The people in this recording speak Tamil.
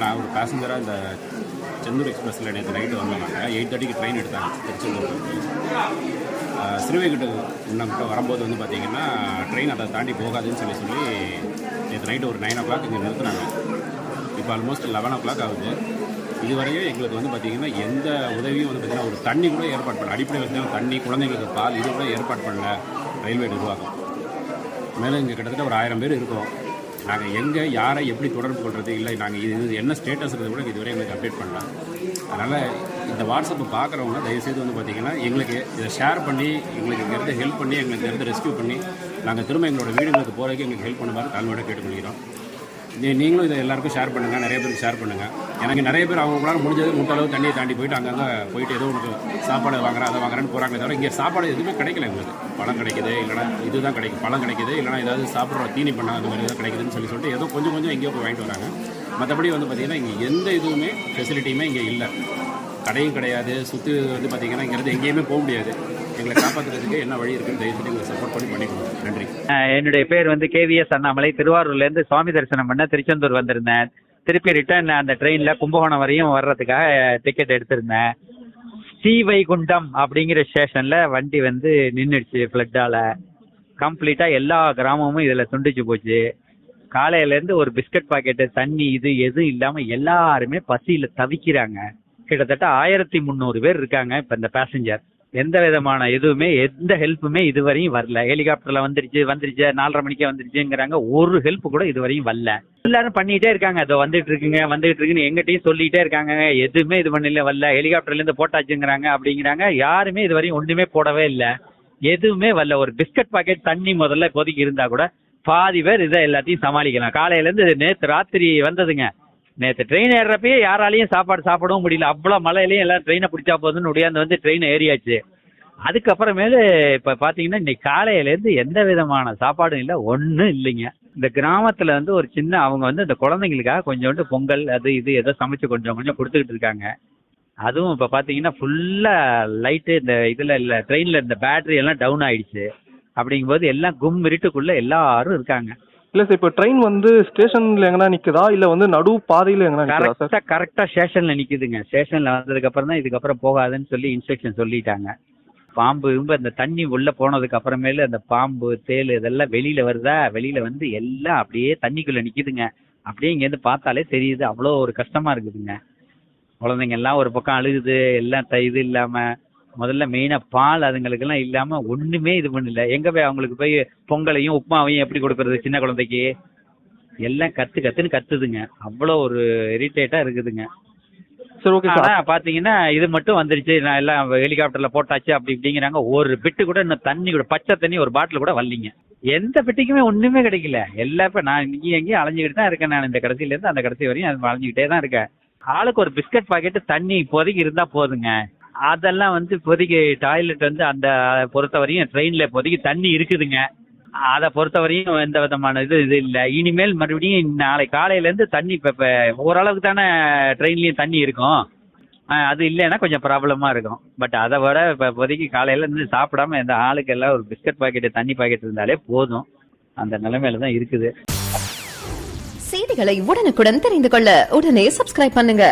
நான் ஒரு பேசஞ்சராக இந்த செந்தூர் எக்ஸ்பிரஸில் நேற்று நைட்டு வந்தாங்க. 8:30க்கு ட்ரெயின் எடுத்தாங்க திருச்செந்தூருக்கு. ஸ்ரீவைகுண்டம் இன்னங்கிட்ட வரும்போது வந்து பார்த்திங்கன்னா ட்ரெயின் அதை தாண்டி போகாதுன்னு சொல்லி நேற்று நைட்டு ஒரு 9 o'clock இங்கே நிறுத்தினாங்க. இப்போ ஆல்மோஸ்ட் 11 o'clock ஆகுது. இதுவரையும் எங்களுக்கு வந்து பார்த்திங்கன்னா எந்த உதவியும் வந்து பார்த்திங்கன்னா ஒரு தண்ணி கூட ஏற்பாடு பண்ணல. அடிப்படை வசதியான தண்ணி, குழந்தைங்களுக்கு பால், இது கூட ஏற்பாடு பண்ணல ரயில்வே நிர்வாகம். மேலும் இங்கே கிட்டத்தட்ட ஒரு 1000 பேர் இருக்கோம். நாங்கள் எங்கே யாரை எப்படி தொடர்பு கொள்வது இல்லை, நாங்கள் இது என்ன ஸ்டேட்டஸ் இருக்கிறது கூட இதுவரை எங்களுக்கு அப்டேட் பண்ணலாம். அதனால் இந்த வாட்ஸ்அப்பை பார்க்குறவங்க தயவுசெய்து வந்து பார்த்திங்கன்னா எங்களுக்கு இதை ஷேர் பண்ணி, எங்களுக்கு இங்கேருந்து ஹெல்ப் பண்ணி, எங்களுக்கு இருந்து ரெஸ்க்யூ பண்ணி நாங்கள் திரும்ப எங்களோட வீடுகளுக்கு போகிறதுக்கு எங்களுக்கு ஹெல்ப் பண்ணுமாறு தாழ்மையோட கேட்டுக்கொள்கிறோம். நீங்களும் இதை எல்லாருக்கும் ஷேர் பண்ணுங்கள், நிறைய பேருக்கு ஷேர் பண்ணுங்கள். எனக்கு நிறைய பேர் அவங்களால முடிஞ்சது முட்டளவு தண்ணியை தாண்டி போயிட்டு அங்கங்கே போயிட்டு ஏதோ ஒன்று சாப்பாடு வாங்குறேன் அதை வாங்குறேன்னு போகிறாங்களே தவிர இங்கே சாப்பாடு எதுவுமே கிடைக்கல. எங்களுக்கு பழம் கிடைக்குது, இல்லைனா இதுதான் கிடைக்கும், பழம் கிடைக்குது, இல்லைனா ஏதாவது சாப்பிட்ற தீனி பண்ண அந்த மாதிரி எதாவது கிடைக்குதுன்னு சொல்லிட்டு ஏதோ கொஞ்சம் எங்கேயோ போய் வாங்கிட்டு வராங்க. மற்றபடி வந்து பார்த்திங்கன்னா இங்கே எந்த இதுவுமே ஃபெசிலிட்டியுமே இங்கே இல்லை. கடையும் கிடையாது. சுற்றி வந்து பார்த்திங்கன்னா இங்கேருந்து எங்கேயுமே போக முடியாது. எங்களை காப்பாற்றுறதுக்கு என்ன வழி இருக்குன்னு தயவுசெய்து எங்களை சப்போர்ட் பண்ணிக்கணும். நன்றி. என்னுடைய பேர் வந்து KVS அண்ணாமலை. திருவாரூர்லேருந்து சுவாமி தரிசனம் பண்ண திருச்செந்தூர் வந்திருந்தேன். திருப்பி ரிட்டர்ன் அந்த ட்ரெயினில் கும்பகோணம் வரையும் வர்றதுக்காக டிக்கெட் எடுத்திருந்தேன். ஸ்ரீவைகுண்டம் அப்படிங்கிற ஸ்டேஷனில் வண்டி வந்து நின்றுடுச்சு ஃப்ளட்டால். கம்ப்ளீட்டாக எல்லா கிராமமும் இதில் துண்டிச்சு போச்சு. காலையிலேருந்து ஒரு பிஸ்கட் பாக்கெட்டு, தண்ணி, இது எதுவும் இல்லாமல் எல்லாருமே பசியில் தவிக்கிறாங்க. கிட்டத்தட்ட 1300 பேர் இருக்காங்க. இப்போ இந்த பேசஞ்சர் எந்த விதமான எந்த ஹெல்ப்புமே இதுவரையும் வரல. ஹெலிகாப்டர்ல வந்துருச்சு 4:30 மணிக்கே வந்துருச்சுங்கிறாங்க. ஒரு ஹெல்ப் கூட இதுவரையும் வரல. எல்லாரும் பண்ணிட்டே இருக்காங்க, அதோ வந்துட்டு இருக்குன்னு எங்கிட்டையும் சொல்லிட்டே இருக்காங்க. எதுவுமே இது பண்ணல, வரல. ஹெலிகாப்டர்ல இருந்து போட்டாச்சுங்கிறாங்க அப்படிங்கிறாங்க. யாருமே இதுவரையும் ஒண்ணுமே போடவே இல்லை. எதுவுமே வரல. ஒரு பிஸ்கட் பாக்கெட், தண்ணி முதல்ல கொதிக்கி இருந்தா கூட பாதி பேர் இதை எல்லாத்தையும் சமாளிக்கலாம். காலையில இருந்து நேற்று ராத்திரி வந்ததுங்க. நேற்று ட்ரெயின் ஏறுறப்பயே யாராலையும் சாப்பாடு சாப்பிடவும் முடியல. அவ்வளோ மழையிலையும் எல்லாம் ட்ரெயினை பிடிச்சா போதுன்னு உடையாந்து வந்து ட்ரெயின் ஏறியாச்சு. அதுக்கப்புறமேலு இப்போ பார்த்தீங்கன்னா இன்னைக்கு காலையிலேருந்து எந்த விதமான சாப்பாடும் இல்லை, ஒன்றும் இல்லைங்க. இந்த கிராமத்தில் வந்து ஒரு சின்ன அவங்க வந்து இந்த குழந்தைங்களுக்காக கொஞ்சோண்டு பொங்கல் அது இது ஏதோ சமைச்சு கொஞ்சம் கொடுத்துக்கிட்டு இருக்காங்க. அதுவும் இப்போ பார்த்தீங்கன்னா ஃபுல்லாக லைட்டு இந்த இதில் இல்லை, ட்ரெயினில் இந்த பேட்டரி எல்லாம் டவுன் ஆயிடுச்சு. அப்படிங்கும்போது எல்லாம் இருட்டுக்குள்ளே எல்லாரும் இருக்காங்க. இல்ல சார், இப்போ ட்ரெயின் வந்து ஸ்டேஷன்ல எங்கன்னா நிக்குதா இல்ல வந்து நடு பாதையில எங்கன்னா நிக்குதா சார்? கரெக்டா ஸ்டேஷன்ல நிக்குதுங்க. ஸ்டேஷன்ல வந்ததுக்கு அப்புறம் தான் இதுக்கப்புறம் போகாதுன்னு சொல்லி இன்ஸ்ட்ரக்ஷன் சொல்லிட்டாங்க. பாம்பு அந்த தண்ணி உள்ள போனதுக்கு அப்புறமேல அந்த பாம்பு, தேள் இதெல்லாம் வெளியில வருதா, வெளியில வந்து எல்லாம் அப்படியே தண்ணிக்குள்ள நிக்குதுங்க. அப்படியே இங்க இருந்து பார்த்தாலே தெரியுது. அவ்வளோ ஒரு கஷ்டமா இருக்குதுங்க. குழந்தைங்க எல்லாம் ஒரு பக்கம் அழுகுது. எல்லாம் இது இல்லாம முதல்ல மெயினா பால் அதுங்களுக்கெல்லாம் இல்லாம ஒண்ணுமே இது பண்ணல. எங்க போய் அவங்களுக்கு போய் பொங்கலையும் உப்புமாவையும் எப்படி கொடுக்கறது சின்ன குழந்தைக்கு? எல்லாம் கத்துன்னு கத்துதுங்க. அவ்வளோ ஒரு இரிட்டேட்டா இருக்குதுங்க. சரி, ஓகே சார். ஆனா பாத்தீங்கன்னா இது மட்டும் வந்துருச்சு, நான் எல்லாம் ஹெலிகாப்டர்ல போட்டாச்சு அப்படி இப்படிங்கிறாங்க. ஒரு பிட்டு கூட இன்னும் தண்ணி கூட, பச்சை தண்ணி ஒரு பாட்டில் கூட வரலீங்க. எந்த பெட்டிக்குமே ஒண்ணுமே கிடைக்கல. எல்லாம் இப்ப நான் இங்கேயும் எங்கேயும் அலைஞ்சுக்கிட்டு தான் இருக்கேன். நான் இந்த கடைசியில இருந்து அந்த கடைசி வரையும் அலைஞ்சுக்கிட்டே தான் இருக்கேன். ஆளுக்கு ஒரு பிஸ்கட் பாக்கெட்டு, தண்ணி இப்போதைக்கு இருந்தா போதுங்க. அதெல்லாம் வந்து இப்போதைக்கு டாய்லெட் வந்து அந்த பொறுத்தவரையும் ட்ரெயின்ல இப்போதைக்கு தண்ணி இருக்குதுங்க. அதை பொறுத்தவரையும் எந்த விதமான இது இல்லை. இனிமேல் மறுபடியும் நாளை காலையிலேருந்து தண்ணி இப்போ ஓரளவுக்கு தானே ட்ரெயின்லேயும் தண்ணி இருக்கும். அது இல்லைன்னா கொஞ்சம் ப்ராப்ளமாக இருக்கும். பட் அதை விட இப்போ இப்போதைக்கு காலையிலேருந்து சாப்பிடாம எந்த ஆளுக்கு எல்லாம் ஒரு பிஸ்கட் பாக்கெட்டு, தண்ணி பாக்கெட் இருந்தாலே போதும். அந்த நிலைமையில தான் இருக்குது. செய்திகளை உடனுக்குடன் தெரிந்து கொள்ள உடனே சப்ஸ்கிரைப் பண்ணுங்க.